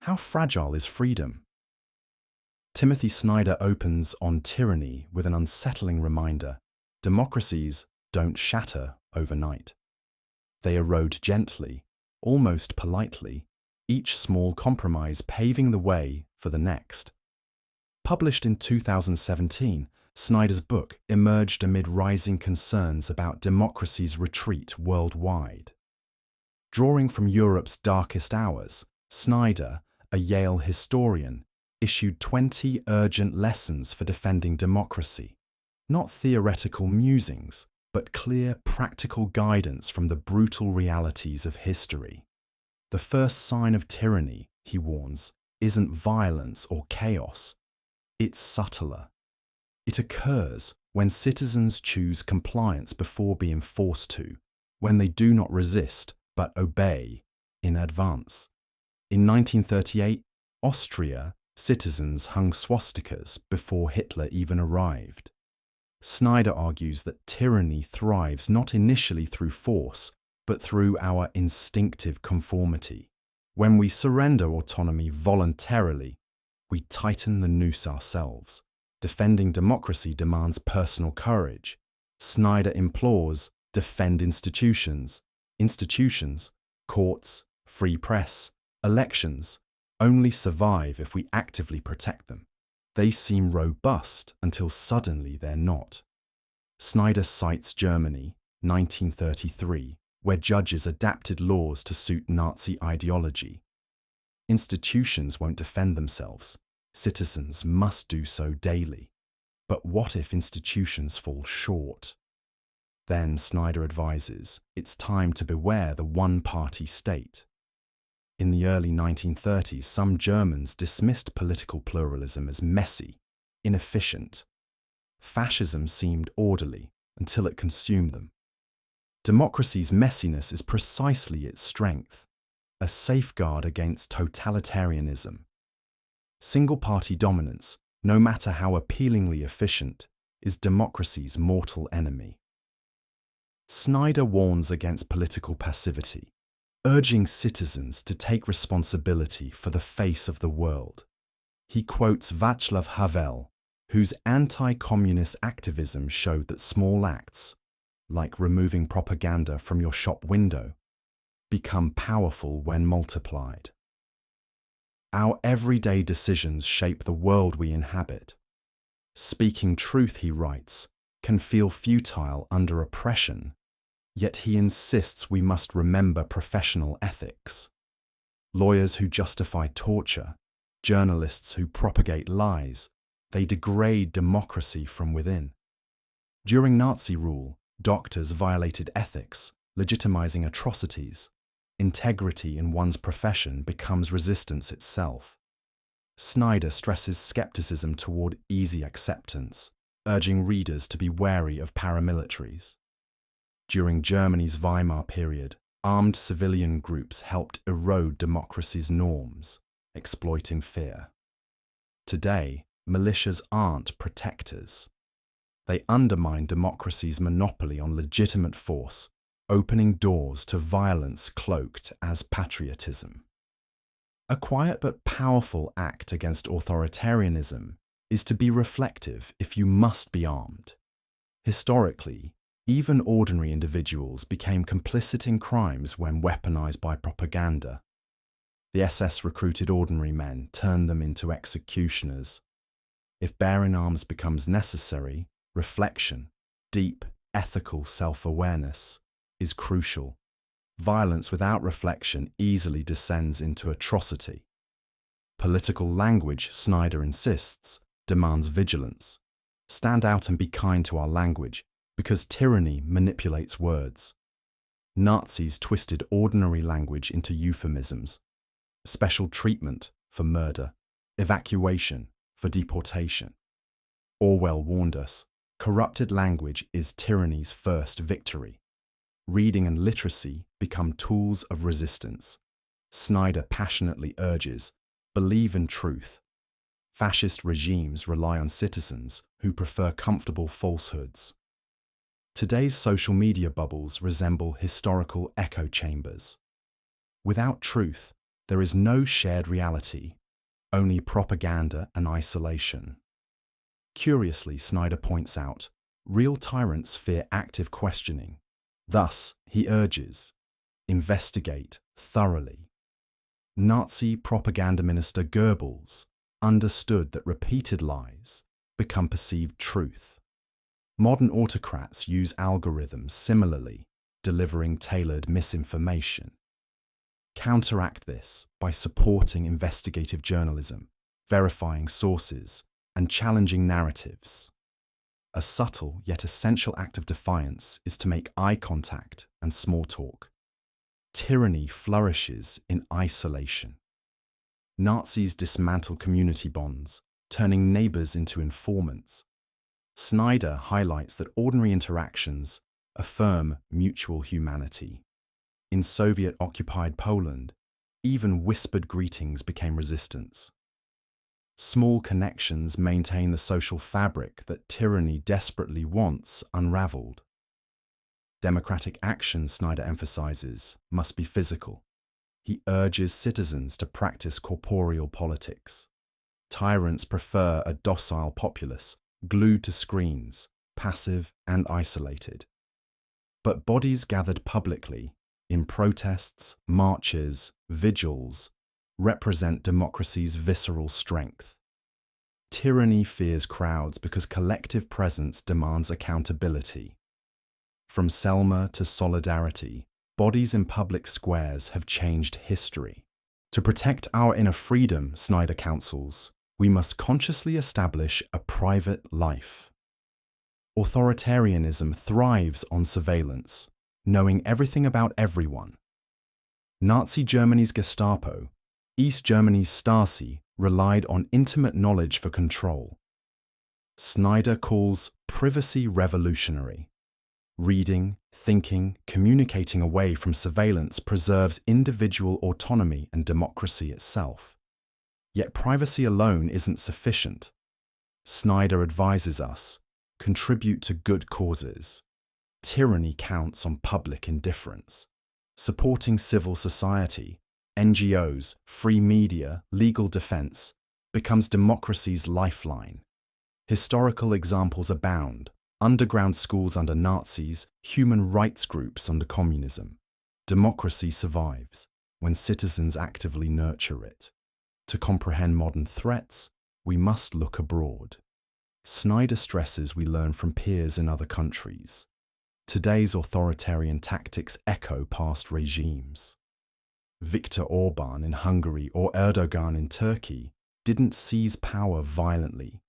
How fragile is freedom? Timothy Snyder opens On Tyranny with an unsettling reminder: democracies don't shatter overnight. They erode gently, almost politely, each small compromise paving the way for the next. Published in 2017, Snyder's book emerged amid rising concerns about democracy's retreat worldwide. Drawing from Europe's darkest hours, Snyder, a Yale historian, issued 20 urgent lessons for defending democracy. Not theoretical musings, but clear, practical guidance from the brutal realities of history. The first sign of tyranny, he warns, isn't violence or chaos. It's subtler. It occurs when citizens choose compliance before being forced to, when they do not resist but obey in advance. In 1938, Austria, citizens hung swastikas before Hitler even arrived. Snyder argues that tyranny thrives not initially through force, but through our instinctive conformity. When we surrender autonomy voluntarily, we tighten the noose ourselves. Defending democracy demands personal courage. Snyder implores, defend institutions. Institutions, courts, free press, elections, only survive if we actively protect them. They seem robust until suddenly they're not. Snyder cites Germany, 1933, where judges adapted laws to suit Nazi ideology. Institutions won't defend themselves. Citizens must do so daily. But what if institutions fall short? Then, Snyder advises, it's time to beware the one-party state. In the early 1930s, some Germans dismissed political pluralism as messy, inefficient. Fascism seemed orderly until it consumed them. Democracy's messiness is precisely its strength, a safeguard against totalitarianism. Single-party dominance, no matter how appealingly efficient, is democracy's mortal enemy. Snyder warns against political passivity, urging citizens to take responsibility for the face of the world. He quotes Václav Havel, whose anti-communist activism showed that small acts, like removing propaganda from your shop window, become powerful when multiplied. Our everyday decisions shape the world we inhabit. Speaking truth, he writes, can feel futile under oppression, yet he insists we must remember professional ethics. Lawyers who justify torture, journalists who propagate lies, they degrade democracy from within. During Nazi rule, doctors violated ethics, legitimizing atrocities. Integrity in one's profession becomes resistance itself. Snyder stresses skepticism toward easy acceptance, urging readers to be wary of paramilitaries. During Germany's Weimar period, armed civilian groups helped erode democracy's norms, exploiting fear. Today, militias aren't protectors. They undermine democracy's monopoly on legitimate force, opening doors to violence cloaked as patriotism. A quiet but powerful act against authoritarianism is to be reflective if you must be armed. Historically, even ordinary individuals became complicit in crimes when weaponized by propaganda. The SS recruited ordinary men, turned them into executioners. If bearing arms becomes necessary, reflection, deep, ethical self-awareness, is crucial. Violence without reflection easily descends into atrocity. Political language, Snyder insists, demands vigilance. Stand out and be kind to our language, because tyranny manipulates words. Nazis twisted ordinary language into euphemisms, special treatment for murder, evacuation for deportation. Orwell warned us, corrupted language is tyranny's first victory. Reading and literacy become tools of resistance. Snyder passionately urges, believe in truth. Fascist regimes rely on citizens who prefer comfortable falsehoods. Today's social media bubbles resemble historical echo chambers. Without truth, There is no shared reality, only propaganda and isolation. Curiously, Snyder points out, real tyrants fear active questioning. Thus, he urges, investigate thoroughly. Nazi propaganda minister Goebbels understood that repeated lies become perceived truth. Modern autocrats use algorithms similarly, delivering tailored misinformation. Counteract this by supporting investigative journalism, verifying sources, and challenging narratives. A subtle yet essential act of defiance is to make eye contact and small talk. Tyranny flourishes in isolation. Nazis dismantled community bonds, turning neighbors into informants. Snyder highlights that ordinary interactions affirm mutual humanity. In Soviet-occupied Poland, even whispered greetings became resistance. Small connections maintain the social fabric that tyranny desperately wants unraveled. Democratic action, Snyder emphasizes, must be physical. He urges citizens to practice corporeal politics. Tyrants prefer a docile populace, glued to screens, passive and isolated. But bodies gathered publicly, in protests, marches, vigils, represent democracy's visceral strength. Tyranny fears crowds because collective presence demands accountability. From Selma to Solidarity, bodies in public squares have changed history. To protect our inner freedom, Snyder counsels, we must consciously establish a private life. Authoritarianism thrives on surveillance, knowing everything about everyone. Nazi Germany's Gestapo, East Germany's Stasi relied on intimate knowledge for control. Snyder calls privacy revolutionary. Reading, thinking, communicating away from surveillance preserves individual autonomy and democracy itself. Yet privacy alone isn't sufficient. Snyder advises us, contribute to good causes. Tyranny counts on public indifference. Supporting civil society, NGOs, free media, legal defense becomes democracy's lifeline. Historical examples abound. Underground schools under Nazis, human rights groups under communism. Democracy survives when citizens actively nurture it. To comprehend modern threats, we must look abroad. Snyder stresses we learn from peers in other countries. Today's authoritarian tactics echo past regimes. Viktor Orban in Hungary or Erdogan in Turkey didn't seize power violently.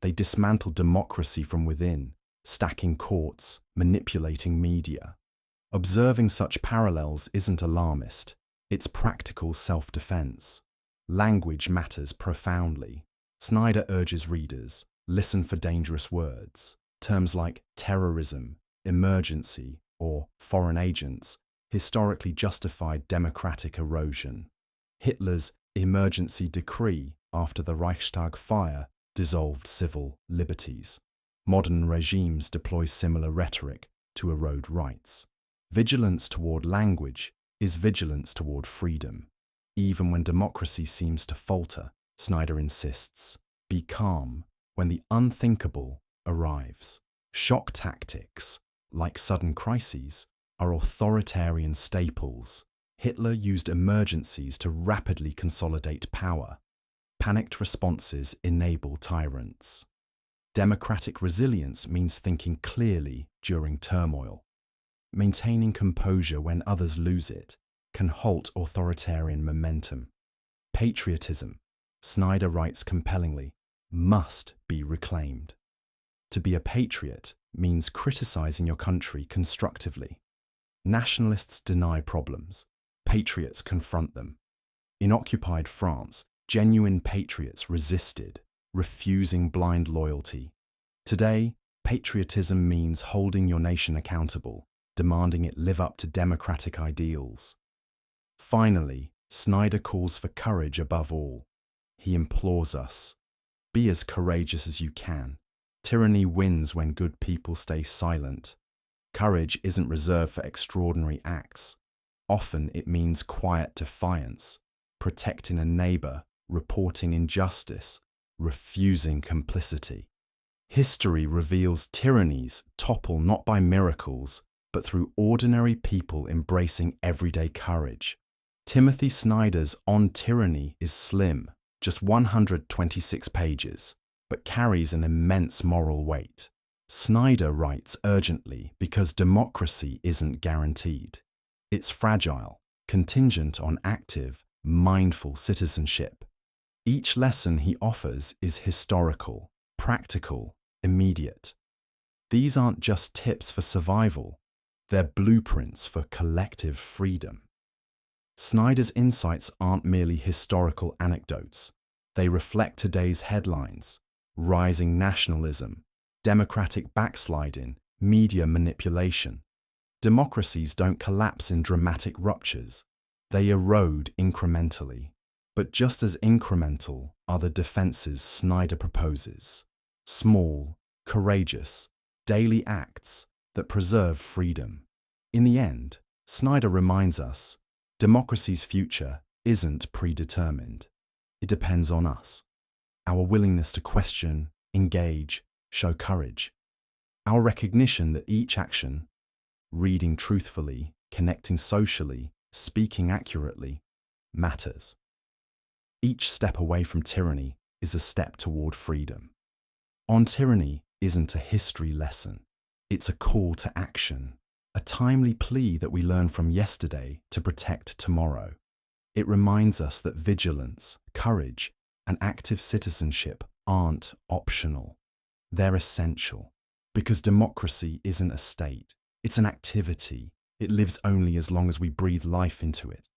They dismantled democracy from within, stacking courts, manipulating media. Observing such parallels isn't alarmist, it's practical self-defense. Language matters profoundly. Snyder urges readers, listen for dangerous words. Terms like terrorism, emergency, or foreign agents historically justified democratic erosion. Hitler's emergency decree after the Reichstag fire dissolved civil liberties. Modern regimes deploy similar rhetoric to erode rights. Vigilance toward language is vigilance toward freedom. Even when democracy seems to falter, Snyder insists, be calm when the unthinkable arrives. Shock tactics, like sudden crises, are authoritarian staples. Hitler used emergencies to rapidly consolidate power. Panicked responses enable tyrants. Democratic resilience means thinking clearly during turmoil. Maintaining composure when others lose it can halt authoritarian momentum. Patriotism, Snyder writes compellingly, must be reclaimed. To be a patriot means criticizing your country constructively. Nationalists deny problems. Patriots confront them. In occupied France, genuine patriots resisted, refusing blind loyalty. Today, patriotism means holding your nation accountable, demanding it live up to democratic ideals. Finally, Snyder calls for courage above all. He implores us, be as courageous as you can. Tyranny wins when good people stay silent. Courage isn't reserved for extraordinary acts. Often it means quiet defiance. protecting a neighbor, reporting injustice, refusing complicity. History reveals tyrannies topple not by miracles, but through ordinary people embracing everyday courage. Timothy Snyder's On Tyranny is slim, just 126 pages, but carries an immense moral weight. Snyder writes urgently because democracy isn't guaranteed. It's fragile, contingent on active, mindful citizenship. Each lesson he offers is historical, practical, immediate. These aren't just tips for survival, they're blueprints for collective freedom. Snyder's insights aren't merely historical anecdotes. They reflect today's headlines: rising nationalism, democratic backsliding, media manipulation. Democracies don't collapse in dramatic ruptures. They erode incrementally. But just as incremental are the defenses Snyder proposes. Small, courageous, daily acts that preserve freedom. In the end, Snyder reminds us, democracy's future isn't predetermined. It depends on us. Our willingness to question, engage, show courage. Our recognition that each action, reading truthfully, connecting socially, speaking accurately, matters. Each step away from tyranny is a step toward freedom. On Tyranny isn't a history lesson. It's a call to action, a timely plea that we learn from yesterday to protect tomorrow. It reminds us that vigilance, courage, and active citizenship aren't optional. They're essential, because democracy isn't a state. It's an activity. It lives only as long as we breathe life into it.